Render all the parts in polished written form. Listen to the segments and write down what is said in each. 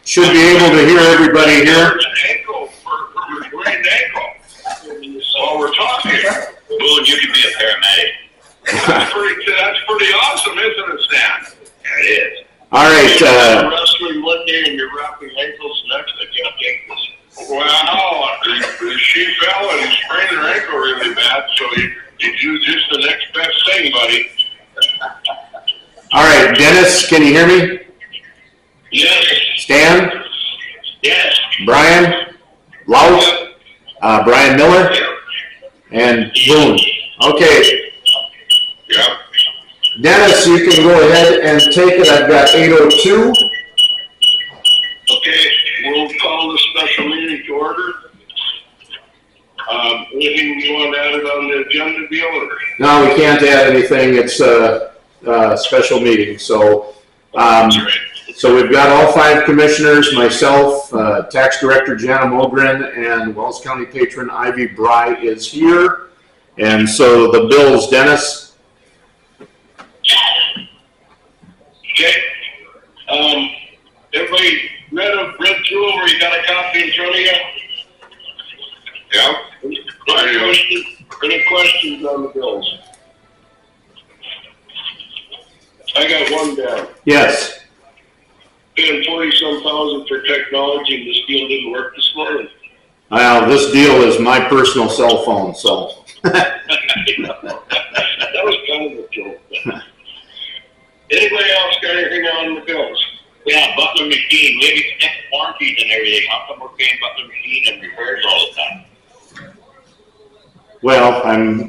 Should be able to hear everybody here. While we're talking, well, you can be a paramedic. That's pretty awesome, isn't it, Stan? Yeah, it is. All right. You're wrestling one day and you're wrapping ankles, next I can't take this. Well, she fell and sprained her ankle really bad, so you do just the next best thing, buddy. All right, Dennis, can you hear me? Yes. Stan? Yes. Brian? Laus? Brian Miller? Yep. And Boone. Okay. Yep. Dennis, you can go ahead and take it. I've got 8:02. Okay, we'll call the special meeting to order. Anything you want added on the agenda, deal? No, we can't add anything. It's a special meeting. So, so we've got all 5 commissioners, myself, Tax Director Jana Mogren, and Wells County Patron Ivy Bry is here. And so the bills, Dennis. Okay. Everybody read through them, or you got a copy in front of you? Yeah. Any questions on the bills? I got one down. Yes. Paying 40-some thousand for technology, and this deal didn't work this morning. Well, this deal is my personal cell phone, so. That was kind of a joke. Anybody else got anything on the bills? Yeah, Butler Machine. We have extended warranties and everything. How come we're paying Butler Machine and repairs all the time? Well,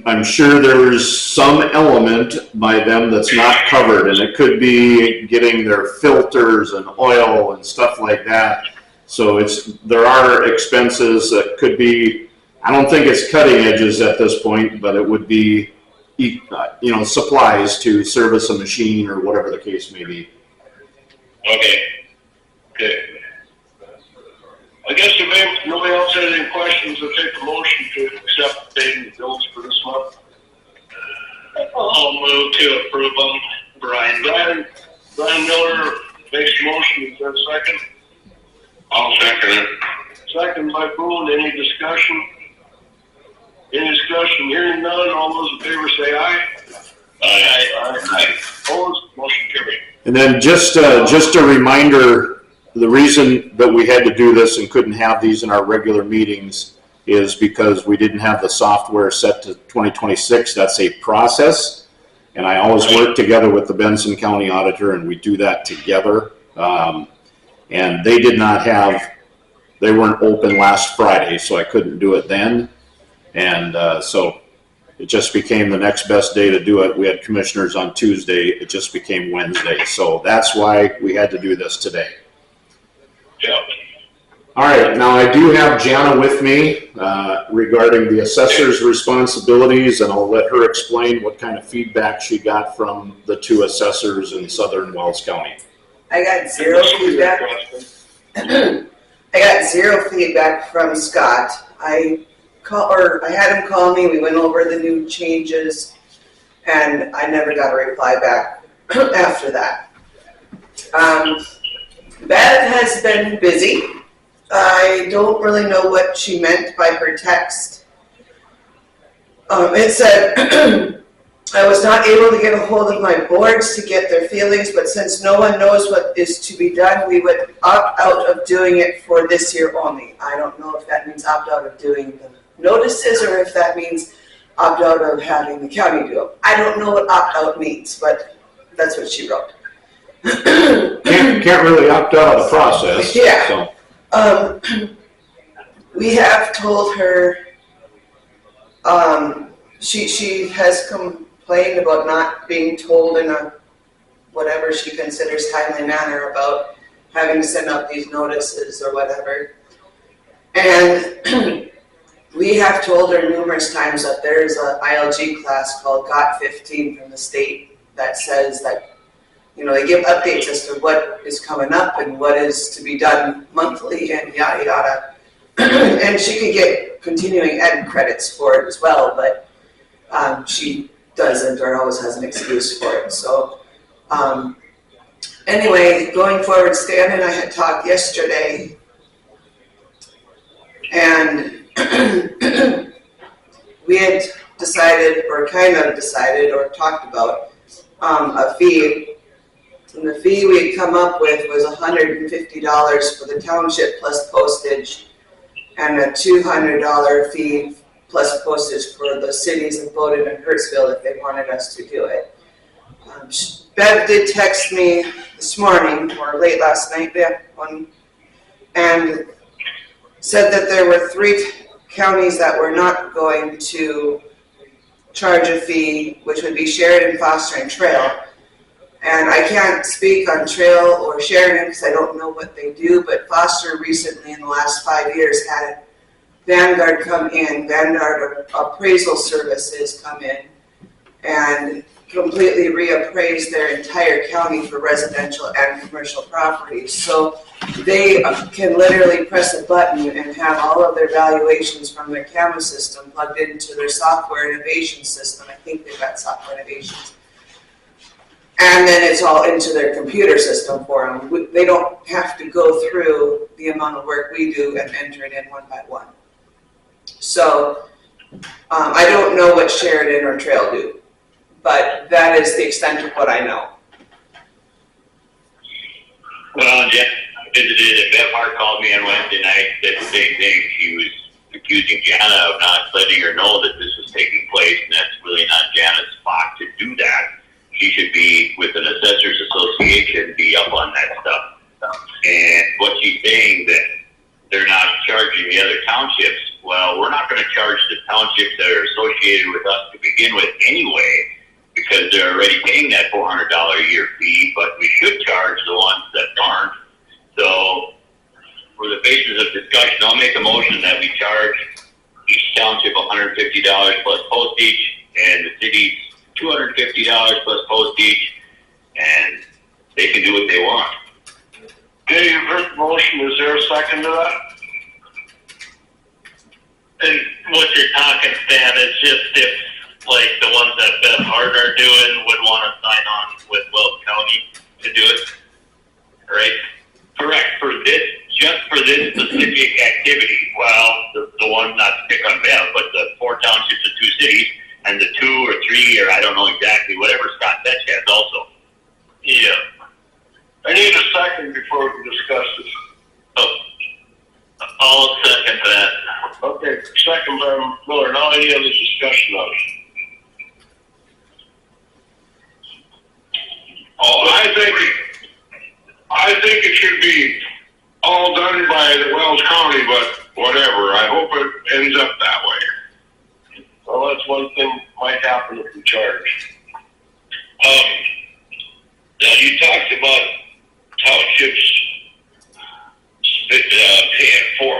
I'm sure there's some element by them that's not covered, and it could be getting their filters and oil and stuff like that. So there are expenses that could be, I don't think it's cutting edges at this point, but it would be, supplies to service a machine or whatever the case may be. Okay. Okay. I guess if nobody else has any questions, I'll take a motion to accept paying the bills for this month. I'll move to approve them. Brian Miller makes a motion. Is there a second? I'll second it. Second by Boone. Any discussion? Any discussion? Hearing none. All those in favor say aye. Aye. Opposed? Motion carried. And then just a reminder, the reason that we had to do this and couldn't have these in our regular meetings is because we didn't have the software set to 2026. That's a process, and I always work together with the Benson County Auditor, and we do that together. And they weren't open last Friday, so I couldn't do it then. And so it just became the next best day to do it. We had commissioners on Tuesday. It just became Wednesday. So that's why we had to do this today. Yep. All right. Now I do have Jana with me regarding the assessor's responsibilities, and I'll let her explain what kind of feedback she got from the 2 assessors in Southern Wells County. I got 0 feedback. I got 0 feedback from Scott. I had him call me. We went over the new changes, and I never got a reply back after that. Beth has been busy. I don't really know what she meant by her text. It said, I was not able to get a hold of my boards to get their feelings, but since no one knows what is to be done, we would opt out of doing it for this year only. I don't know if that means opt out of doing the notices or if that means opt out of having the county do them. I don't know what opt out means, but that's what she wrote. Can't really opt out of the process. Yeah. So. We have told her, she has complained about not being told in a whatever she considers timely manner about having to send out these notices or whatever. And we have told her numerous times that there's an ILG class called GOT 15 from the state that says that, they give updates as to what is coming up and what is to be done monthly and yada yada. And she could get continuing ed credits for it as well, but she doesn't or always has an excuse for it. So Anyway, going forward, Stan and I had talked yesterday, and we had decided, or kind of decided, or talked about a fee. And the fee we had come up with was $150 for the township plus postage, and a $200 fee plus postage for the cities of Bowden and Hurtsville if they wanted us to do it. Bev did text me this morning, or late last night, and said that there were 3 counties that were not going to charge a fee, which would be Sheridan, Foster, and Trail. And I can't speak on Trail or Sheridan because I don't know what they do, but Foster recently in the last 5 years had Vanguard come in, Vanguard appraisal services come in and completely reappraise their entire county for residential and commercial properties. So they can literally press a button and have all of their valuations from their camera system plugged into their software innovation system. I think they've got software innovations. And then it's all into their computer system for them. They don't have to go through the amount of work we do and enter it in one by one. So I don't know what Sheridan or Trail do, but that is the extent of what I know. Well, Jeff visited, and Beth Hart called me on Wednesday night, said the same thing. She was accusing Jana of not letting her know that this was taking place, and that's really not Jana's spot to do that. She should be with an assessors association, be up on that stuff. And what she's saying that they're not charging the other townships, well, we're not going to charge the townships that are associated with us to begin with anyway, because they're already paying that $400 a year fee, but we should charge the ones that aren't. So for the basis of discussion, I'll make a motion that we charge each township $150 plus postage, and the cities $250 plus postage, and they can do what they want. Okay, you've heard the motion. Is there a second to that? And what you're talking, Stan, is just if, like, the ones that Beth Hart are doing would want to sign on with Wells County to do it, right? Correct, just for this specific activity. Well, the one, not to pick on Beth, but the 4 townships and 2 cities, and the 2 or 3, or I don't know exactly, whatever Scott Fetch has also. Yeah. I need a second before we can discuss this. Oh, I'll second that. Okay, second by Miller. Now any other discussion of it? Oh, I think it should be all done by the Wells County, but whatever. I hope it ends up that way. Well, that's one thing might happen if we charge. Now you talked about townships paying $400.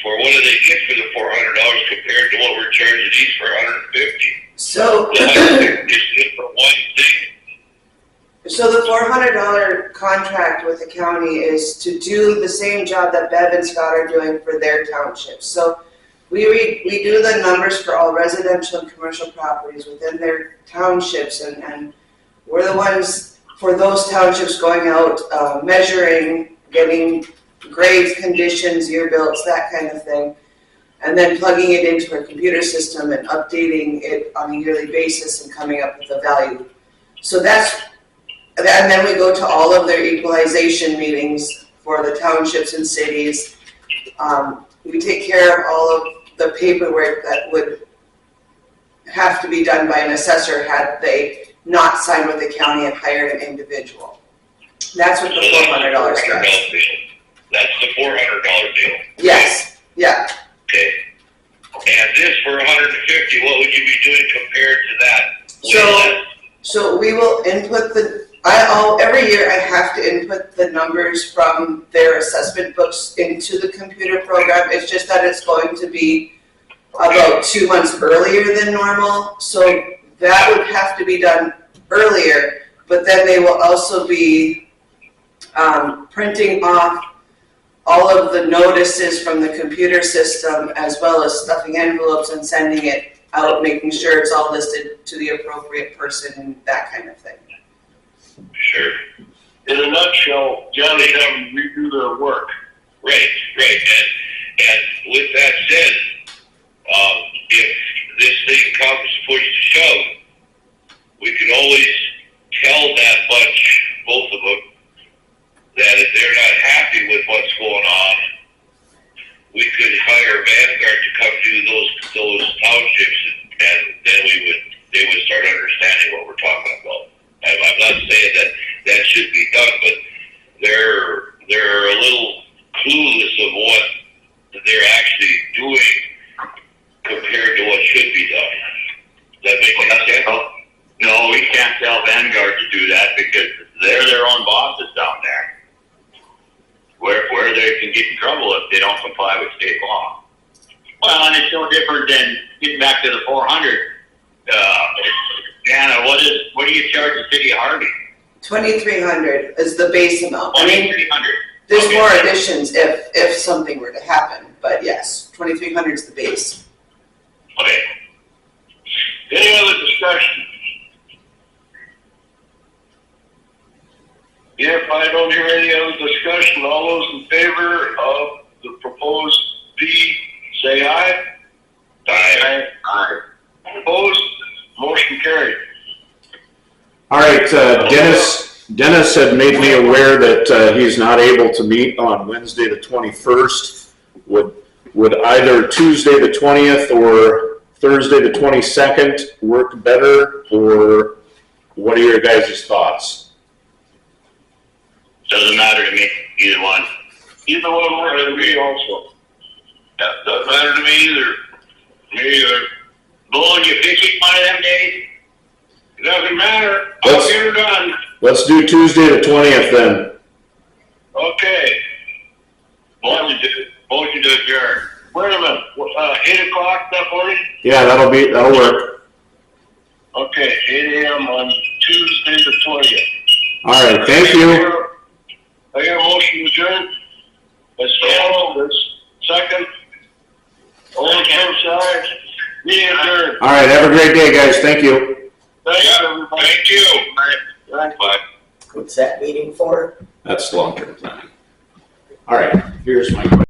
For what do they get for the $400 compared to what we're charging these for $150? So, It's for one thing. so the $400 contract with the county is to do the same job that Bev and Scott are doing for their townships. So we do the numbers for all residential and commercial properties within their townships, and we're the ones for those townships going out, measuring, getting grades, conditions, year builds, that kind of thing, and then plugging it into our computer system and updating it on a yearly basis and coming up with a value. So and then we go to all of their equalization meetings for the townships and cities. We take care of all of the paperwork that would have to be done by an assessor had they not signed with the county and hired an individual. That's what the $400 does. That's the $400 deal. Yes, yeah. Okay. And this for $150, what would you be doing compared to that? So we will input every year I have to input the numbers from their assessment books into the computer program. It's just that it's going to be about 2 months earlier than normal. So that would have to be done earlier, but then they will also be printing off all of the notices from the computer system, as well as stuffing envelopes and sending it out, making sure it's all listed to the appropriate person, that kind of thing. Sure. In a nutshell, Johnny, have them redo their work. Right. And with that said, if this thing comes push to shove, we can always tell that bunch, both of them, that if they're not happy with what's going on, we could hire Vanguard to come do those townships, and then they would start understanding what we're talking about. I'm not saying that should be done, but they're a little clueless of what they're actually doing compared to what should be done. Does that make any sense? No, we can't tell Vanguard to do that because they're their own bosses down there. Where they can get in trouble if they don't comply with state law. Well, and it's no different than getting back to the 400. Anna, what do you charge the city of Harvey? 2,300 is the base amount. I mean, 2,300. there's Okay. more additions if something were to happen, but yes, 2,300 is the base. Okay. Any other discussion? If I don't hear any other discussion, all those in favor of the proposed fee, say aye. Aye. Opposed? Motion carried. All right, Dennis had made me aware that he's not able to meet on Wednesday the 21st. Would either Tuesday the 20th or Thursday the 22nd work better, or what are your guys' thoughts? Doesn't matter to me, either one. Either one works for me also. Yeah, doesn't matter to me either. Me either. Bull, you fishing one of them days? It doesn't matter. I'll get her done. Let's do Tuesday the 20th then. Okay. Motion to adjourn. Wait a minute. 8 o'clock that morning? Yeah, that'll work. Okay, 8 a.m. on Tuesday the 20th. All right, thank you. I got a motion to adjourn. Second. All in favor, side. Meeting adjourned. All right, have a great day, guys. Thank you. Thanks, everybody. Thank you. Thanks. Bye. What's that meeting for? That's long-term planning. All right, here's my question.